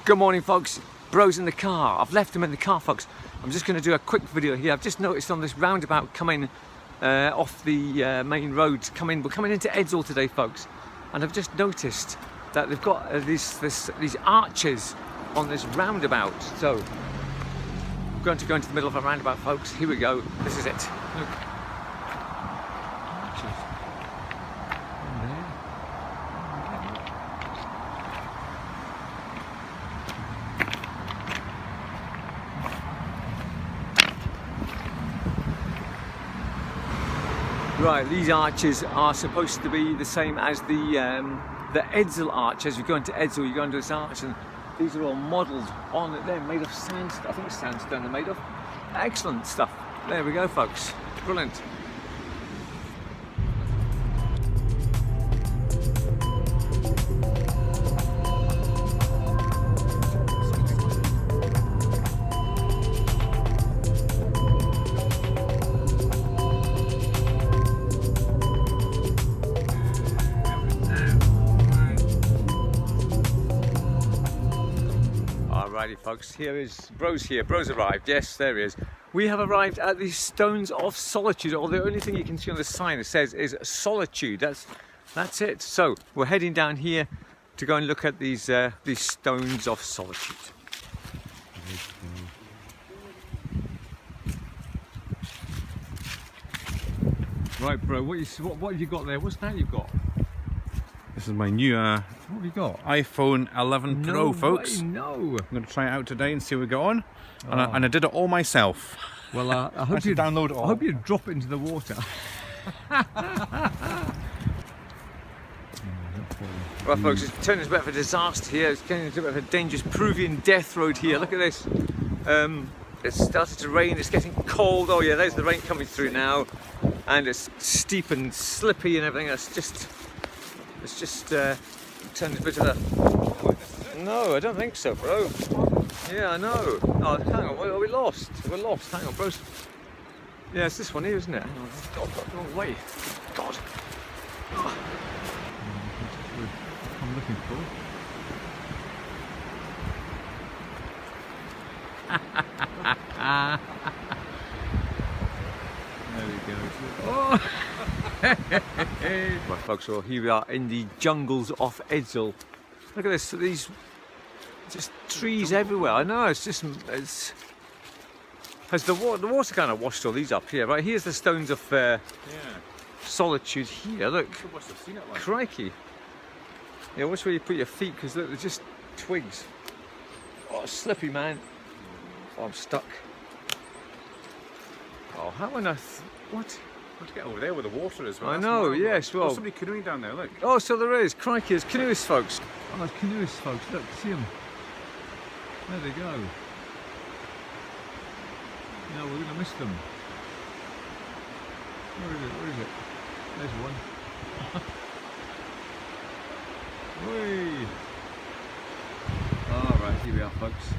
Good morning, folks. Bro's in the car. I've left him in the car, folks. I'm just going to do a quick video here. I've just noticed on this roundabout coming off the main roads, we're coming into Edzell today, folks, and I've just noticed that they've got these arches on this roundabout. So I'm going to go into the middle of a roundabout, folks. Here we go. This is it. Look. Arches. In there. Right, these arches are supposed to be the same as the Edzell arch. As you go into Edzell, you go into this arch, and these are all modelled on it. They're made of sandstone. I think it's sandstone they're made of. Excellent stuff. There we go, folks. Brilliant. Alrighty, folks, Bro's here. Bro's arrived. Yes, there he is. We have arrived at the Stones of Solitude, or the only thing you can see on the sign that says is Solitude. That's it. So we're heading down here to go and look at these Stones of Solitude. Right, Bro, what have you got there? What's that you've got? This is my new What have you got? iPhone 11 Pro, folks. No. I'm going to try it out today and see how we go on. And I did it all myself. Well, I hope you download it all. I hope you drop it into the water. Right, folks, it's turning into a bit of a disaster here. It's getting into a bit of a dangerous Peruvian death road here. Look at this. It's started to rain. It's getting cold. Oh yeah, there's the rain coming through now, and it's steep and slippy and everything. It's just turned into a bit of a... No, I don't think so, Bro. Yeah, I know. Oh, hang on, we're lost. We're lost. Hang on, Bro. Yeah, it's this one here, isn't it? Hang on. God, got the wrong way. God. Oh. I'm looking for. There we go. Oh. Right, folks, well, here we are in the jungles of Edzell. Look at this, these just trees everywhere. I know, has the water kind of washed all these up here. Right, here's the Stones of Solitude here. Look, crikey. Yeah, watch where you put your feet, because look, they're just twigs. Oh, it's slippy, man. Oh, I'm stuck. Oh, how on earth? What? Got to get over there with the water as well. I know, yes, well. There's somebody canoeing down there, look. Oh, so there is. Crikey, there's canoeists, folks. Oh, there's canoeists, folks. Look, see them. There they go. No, we're going to miss them. Where is it? Where is it? There's one. Whee! All right, here we are, folks.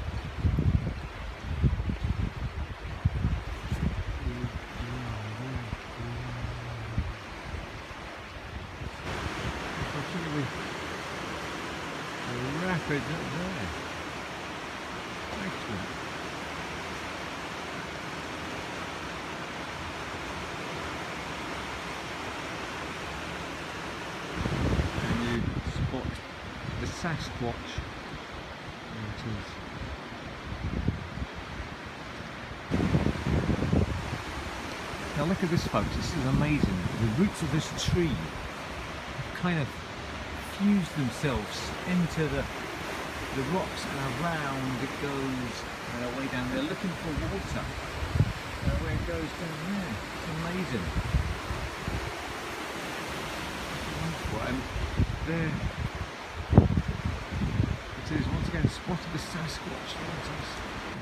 Rapids up there. Excellent. And you spot the Sasquatch. There it is. Now look at this, folks. This is amazing. The roots of this tree have kind of fuse themselves into the rocks, and around it goes way down there, looking for water. Where it goes down there. It's amazing. And there it is, once again, spotted the Sasquatch.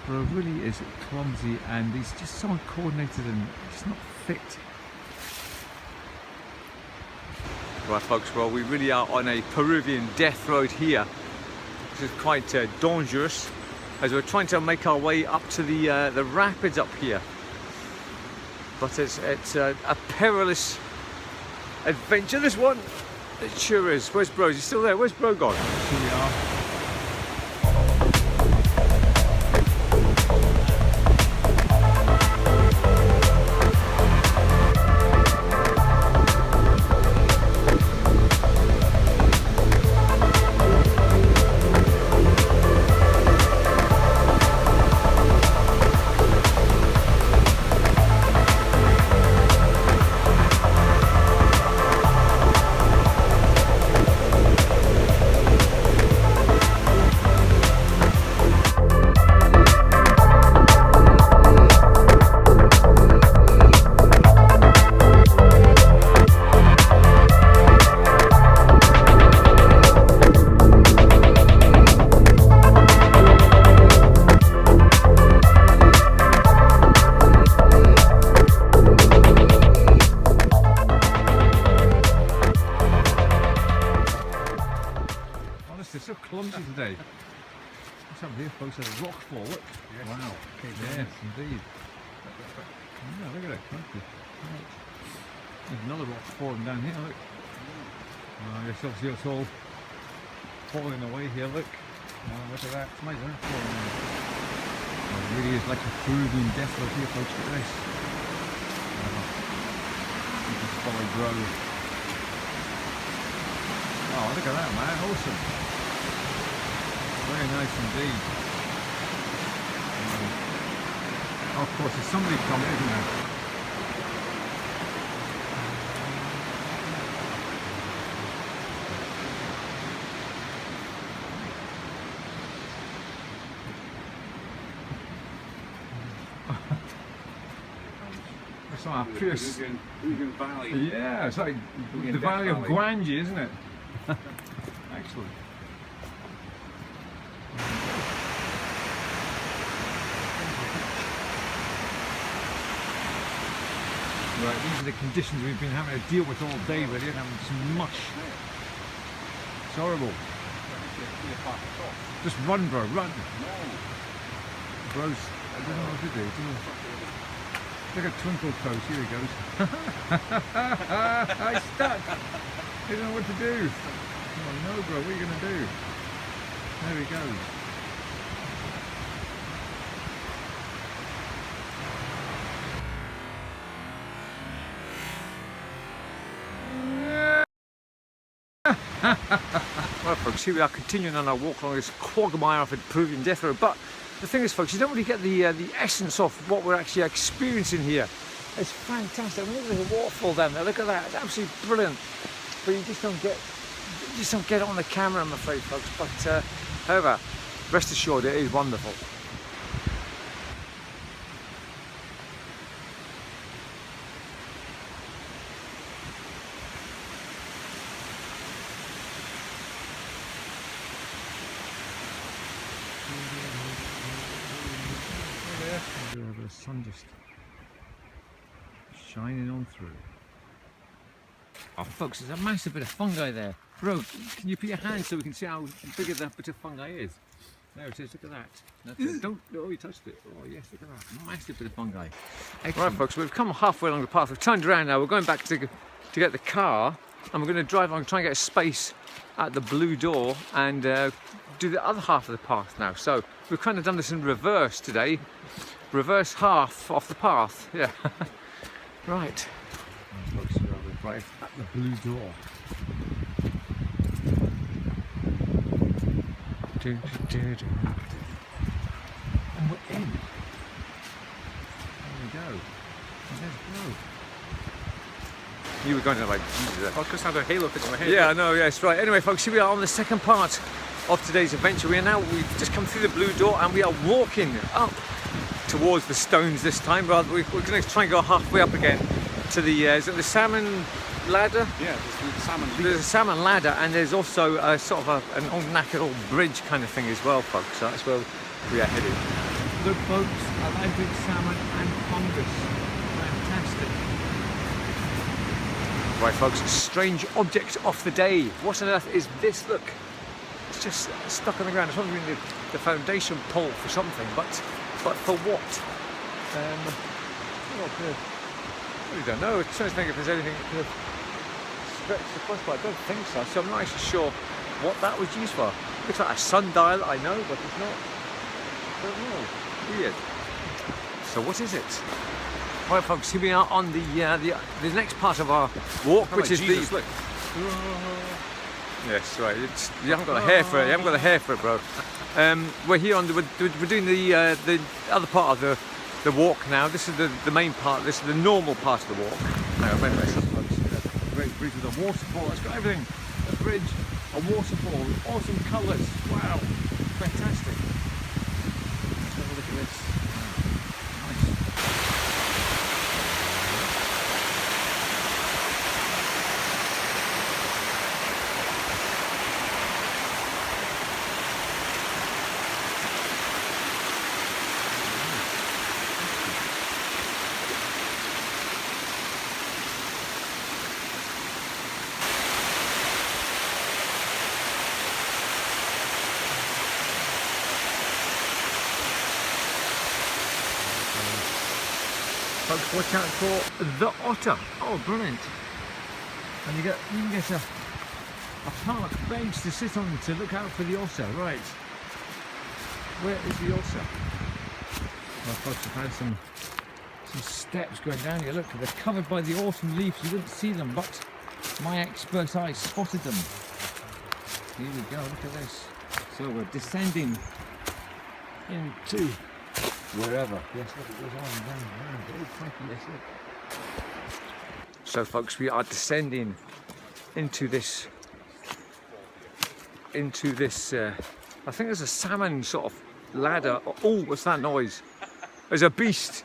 Bro really is clumsy, and he's just so uncoordinated and just not fit. Right, folks, well, we really are on a Peruvian death road here. This is quite dangerous, as we're trying to make our way up to the rapids up here. But it's a perilous adventure, this one. It sure is. Where's Bro? Is he still there? Where's Bro gone? Here we are. What's up here, folks? There's a rock fall, look. Yes. Wow. Okay, Yes, indeed. Yeah, look at that country. Right. There's another rock falling down here, look. Yes, obviously it's all falling away here, look. Look at that. It's amazing, isn't it? Falling away. Oh, it really is like a Peruvian deathroad here, folks. Look at this. You can follow grove. Oh, look at that, man. Awesome. Very nice indeed. Oh, of course, there's somebody coming, isn't there? It's like a Peruvian Valley. yeah, it's like Peruvian the Valley of Valley. Guanji, isn't it? Excellent. Right, these are the conditions we've been having to deal with all day, really, and having some mush. It's horrible. Just run, bro, run. Bros, I don't know what to do. Look at Twinkle Toes, here he goes. I'm stuck. I don't know what to do. Oh no, bro, what are you going to do? There he goes. Well, folks, here we are continuing on our walk along this quagmire of a Peruvian death road. But the thing is, folks, you don't really get the essence of what we're actually experiencing here. It's fantastic. I mean, there's a waterfall down there. Look at that. It's absolutely brilliant. But you just don't get it on the camera, I'm afraid, folks. But however, rest assured, it is wonderful. The sun just shining on through. Oh, folks, there's a massive bit of fungi there. Bro, can you put your hand so we can see how big that bit of fungi is? There it is, look at that. That's it. Don't, oh, you touched it. Oh, yes, look at that. Massive bit of fungi. Excellent. Right, folks, we've come halfway along the path. We've turned around now. We're going back to get the car, and we're going to drive on, try and get a space at the blue door and do the other half of the path now. So we've kind of done this in reverse today. Reverse half off the path, yeah. Right. Folks, we're right at the blue door. And we're in. There we go. Let's go. You were going to like Jesus. I just had a halo thing on my head. Yeah, I know, yes, right. Anyway, folks, here we are on the second part of today's adventure. We've just come through the blue door and we are walking up towards the stones this time. Rather, we're going to try and go halfway up again to the, is it the Salmon Ladder? Yeah, there's the Salmon Ladder. There's a Salmon Ladder, and there's also a sort of an old knackered old bridge kind of thing as well, folks. So that's where we are headed. Look, folks, Atlantic salmon and fungus. Fantastic. Right, folks, strange object of the day. What on earth is this? Look, it's just stuck on the ground. It's probably the foundation pole for something, but for what? I really don't know. I'm trying to think if there's anything that could have stretched across, but I don't think so. So I'm not actually sure what that was used for. Looks like a sundial, I know, but it's not. I don't know. Weird. So what is it? Right, folks, here we are on the next part of our walk, which is Jesus, the. look. Yes, right. You haven't got a hair for it. You haven't got a hair for it, bro. We're here on we're doing the other part of the walk now. This is the main part. This is the normal part of the walk. Great bridge with a waterfall. It's got everything. A bridge, a waterfall, awesome colours. Wow, fantastic. Let's have a look at this. Wow. Nice. Folks, watch out for the otter. Oh, brilliant. And you can get a park bench to sit on to look out for the otter. Right. Where is the otter? Well, folks, I've had some steps going down here. Look, they're covered by the autumn leaves. You wouldn't see them, but my expert eye spotted them. Here we go, look at this. So we're descending into wherever. Yes, look, it goes on and down and round. Oh, crikey, yes, look. So folks, we are descending into this, I think there's a salmon sort of ladder. Oh, what's that noise? There's a beast.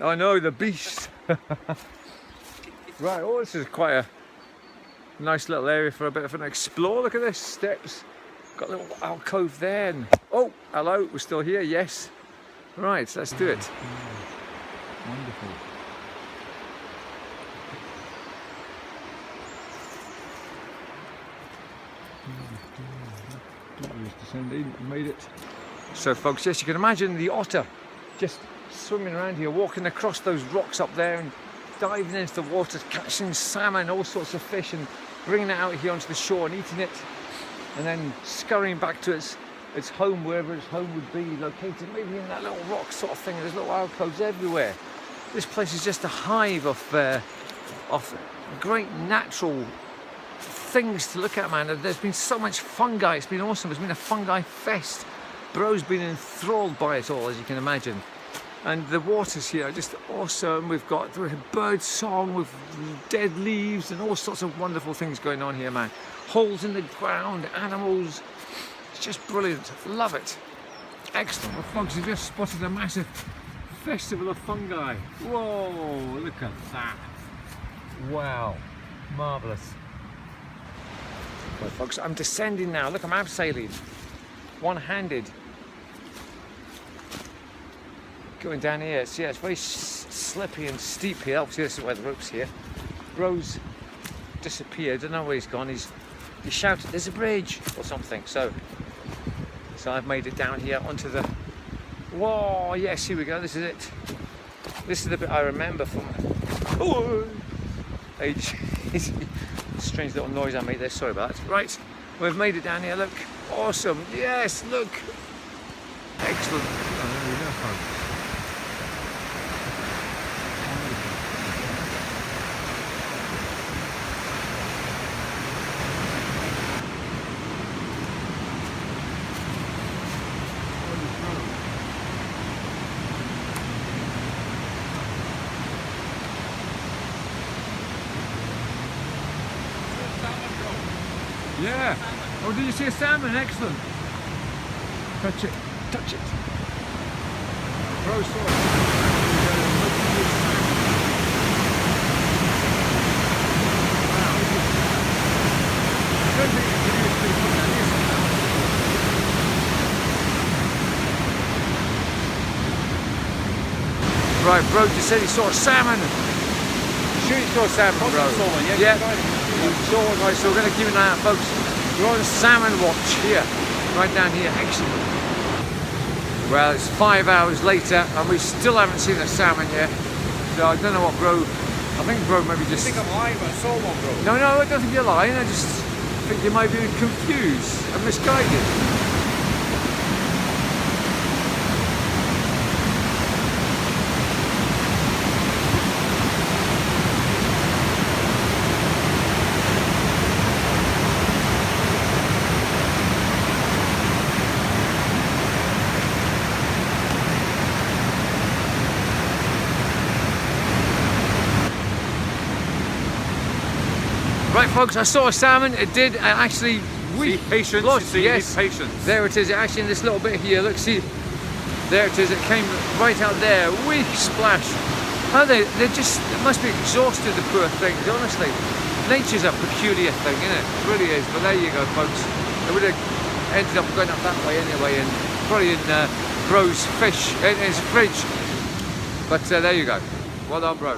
I know, the beast. Right, oh, this is quite a nice little area for a bit of an explore. Look at this, steps. Got a little alcove there. And, oh, hello, we're still here, yes. Right, let's do it. Wonderful. Descending, made it. So folks, yes, you can imagine the otter just swimming around here, walking across those rocks up there and diving into the water, catching salmon, all sorts of fish, and bringing it out here onto the shore and eating it, and then scurrying back to its home, wherever its home would be located, maybe in that little rock sort of thing. There's little alcoves everywhere. This place is just a hive of great natural things to look at, man. There's been so much fungi. It's been awesome. It's been a fungi fest. Bro's been enthralled by it all, as you can imagine. And the waters here are just awesome. We've got bird song with dead leaves and all sorts of wonderful things going on here, man. Holes in the ground, animals. It's just brilliant. Love it. Excellent. Well, folks, we've just spotted a massive festival of fungi. Whoa, look at that. Wow. Marvellous. Well, folks, I'm descending now. Look, I'm abseiling. One-handed. Going down here. So, yeah, it's very slippy and steep here. Obviously, this is where the rope's here. Bro's disappeared. I don't know where he's gone. He shouted, "There's a bridge," or something. So I've made it down here onto the... Whoa, yes, here we go. This is it. This is the bit I remember from... Oh! Strange little noise I made there. Sorry about that. Right, we've made it down here. Look, awesome. Yes, look. Excellent. Oh, there we go, folks. Yeah. Oh, did you see a salmon? Excellent. Touch it. Touch it. Bro saw it. Right, bro just said he saw a salmon. Sure he saw a salmon, bro. Yeah. Right, so we're going to keep an eye out, folks. We're on salmon watch here, right down here. Excellent. Well, it's 5 hours later and we still haven't seen a salmon yet. So I don't know what bro... I think bro maybe just... I think I'm lying, but I saw one, bro. No, I don't think you're lying. I just think you might be confused and misguided. Right, folks, I saw a salmon. It did actually weep. Patience. Yes, patience. There it is. Actually, in this little bit here, look, see, there it is. It came right out there. Weak splash. How they must be exhausted, the poor things. Honestly, nature's a peculiar thing, isn't it? It really is. But there you go, folks. It would have ended up going up that way anyway, and probably in Bro's fish in his fridge. But there you go. Well done, bro.